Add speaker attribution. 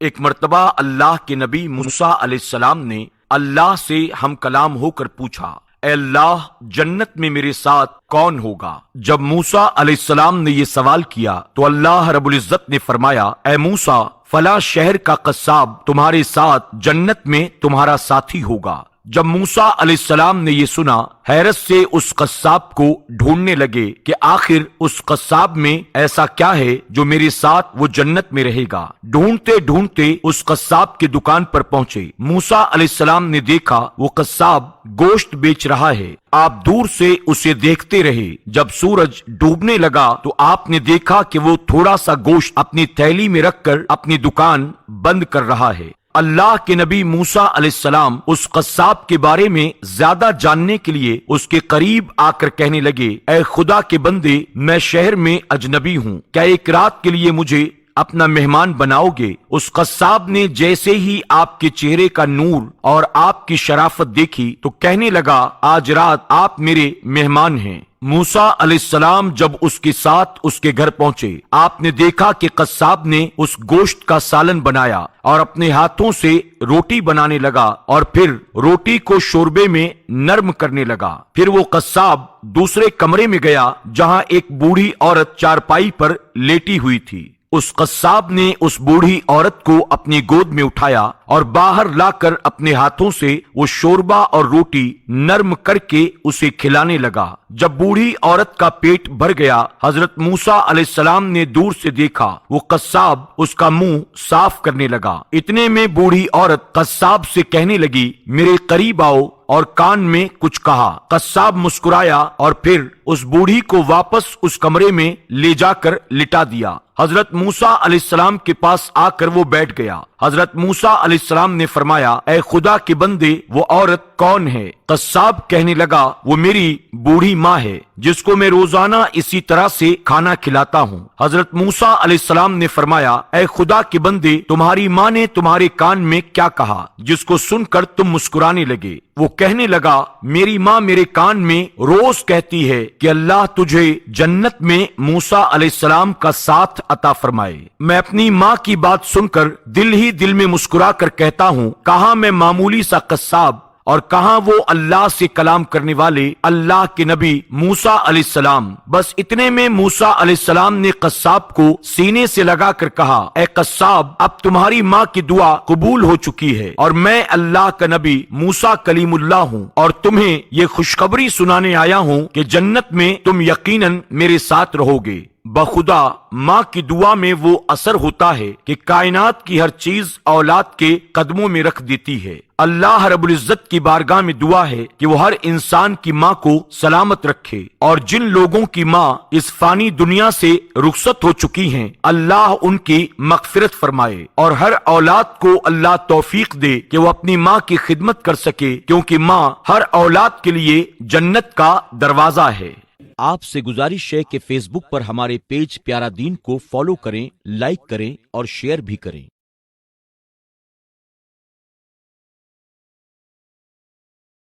Speaker 1: ایک مرتبہ اللہ کے نبی موسیٰ علیہ السلام نے اللہ سے ہم کلام ہو کر پوچھا، اے اللہ، جنت میں میرے ساتھ کون ہوگا؟ جب موسیٰ علیہ السلام نے یہ سوال کیا تو اللہ رب العزت نے فرمایا، اے موسیٰ، فلاں شہر کا قصاب تمہارے ساتھ جنت میں تمہارا ساتھی ہوگا۔ جب موسیٰ علیہ السلام نے یہ سنا، حیرت سے اس قصاب کو ڈھونڈنے لگے کہ آخر اس قصاب میں ایسا کیا ہے جو میرے ساتھ وہ جنت میں رہے گا۔ ڈھونڈتے ڈھونڈتے اس قصاب کی دکان پر پہنچے۔ موسیٰ علیہ السلام نے دیکھا وہ قصاب گوشت بیچ رہا ہے۔ آپ دور سے اسے دیکھتے رہے۔ جب سورج ڈوبنے لگا تو آپ نے دیکھا کہ وہ تھوڑا سا گوشت اپنی تھیلی میں رکھ کر اپنی دکان بند کر رہا ہے۔ اللہ کے نبی موسیٰ علیہ السلام اس قصاب کے بارے میں زیادہ جاننے کے لیے اس کے قریب آ کر کہنے لگے، اے خدا کے بندے، میں شہر میں اجنبی ہوں، کیا ایک رات کے لیے مجھے اپنا مہمان بناؤ گے؟ اس قصاب نے جیسے ہی آپ کے چہرے کا نور اور آپ کی شرافت دیکھی تو کہنے لگا، آج رات آپ میرے مہمان ہیں۔ موسیٰ علیہ السلام جب اس کے ساتھ اس کے گھر پہنچے، آپ نے دیکھا کہ قصاب نے اس گوشت کا سالن بنایا اور اپنے ہاتھوں سے روٹی بنانے لگا اور پھر روٹی کو شوربے میں نرم کرنے لگا۔ پھر وہ قصاب دوسرے کمرے میں گیا جہاں ایک بوڑھی عورت چارپائی پر لیٹی ہوئی تھی۔ اس قصاب نے اس بوڑھی عورت کو اپنی گود میں اٹھایا اور باہر لا کر اپنے ہاتھوں سے وہ شوربہ اور روٹی نرم کر کے اسے کھلانے لگا۔ جب بوڑھی عورت کا پیٹ بھر گیا، حضرت موسیٰ علیہ السلام نے دور سے دیکھا وہ قصاب اس کا منہ صاف کرنے لگا۔ اتنے میں بوڑھی عورت قصاب سے کہنے لگی، میرے قریب آؤ اور کان میں کچھ کہا۔ قصاب مسکرایا اور پھر اس بوڑھی کو واپس اس کمرے میں لے جا کر لٹا دیا۔ حضرت موسیٰ علیہ السلام کے پاس آ کر وہ بیٹھ گیا۔ حضرت موسیٰ علیہ السلام نے فرمایا، اے خدا کے بندے، وہ عورت کون ہے؟ قصاب کہنے لگا، وہ میری بوڑھی ماں ہے جس کو میں روزانہ اسی طرح سے کھانا کھلاتا ہوں۔ حضرت موسیٰ علیہ السلام نے فرمایا، اے خدا کے بندے، تمہاری ماں نے تمہارے کان میں کیا کہا جس کو سن کر تم مسکرانے لگے؟ وہ کہنے لگا، میری ماں میرے کان میں روز کہتی ہے کہ اللہ تجھے جنت میں موسیٰ علیہ السلام کا ساتھ عطا فرمائے۔ میں اپنی ماں کی بات سن کر دل ہی دل میں مسکرا کر کہتا ہوں، کہاں میں معمولی سا قصاب اور کہاں وہ اللہ سے کلام کرنے والے اللہ کے نبی موسیٰ علیہ السلام۔ بس اتنے میں موسیٰ علیہ السلام نے قصاب کو سینے سے لگا کر کہا، اے قصاب، اب تمہاری ماں کی دعا قبول ہو چکی ہے اور میں اللہ کا نبی موسیٰ کلیم اللہ ہوں اور تمہیں یہ خوشخبری سنانے آیا ہوں کہ جنت میں تم یقیناً میرے ساتھ رہو گے۔ بخدا ماں کی دعا میں وہ اثر ہوتا ہے کہ کائنات کی ہر چیز اولاد کے قدموں میں رکھ دیتی ہے۔ اللہ رب العزت کی بارگاہ میں دعا ہے کہ وہ ہر انسان کی ماں کو سلامت رکھے، اور جن لوگوں کی ماں اس فانی دنیا سے رخصت ہو چکی ہیں، اللہ ان کی مغفرت فرمائے، اور ہر اولاد کو اللہ توفیق دے کہ وہ اپنی ماں کی خدمت کر سکے، کیونکہ ماں ہر اولاد کے لیے جنت کا دروازہ ہے۔
Speaker 2: آپ سے گزارش ہے کہ فیس بک پر ہمارے پیج پیارا دین کو فالو کریں، لائک کریں اور شیئر بھی کریں۔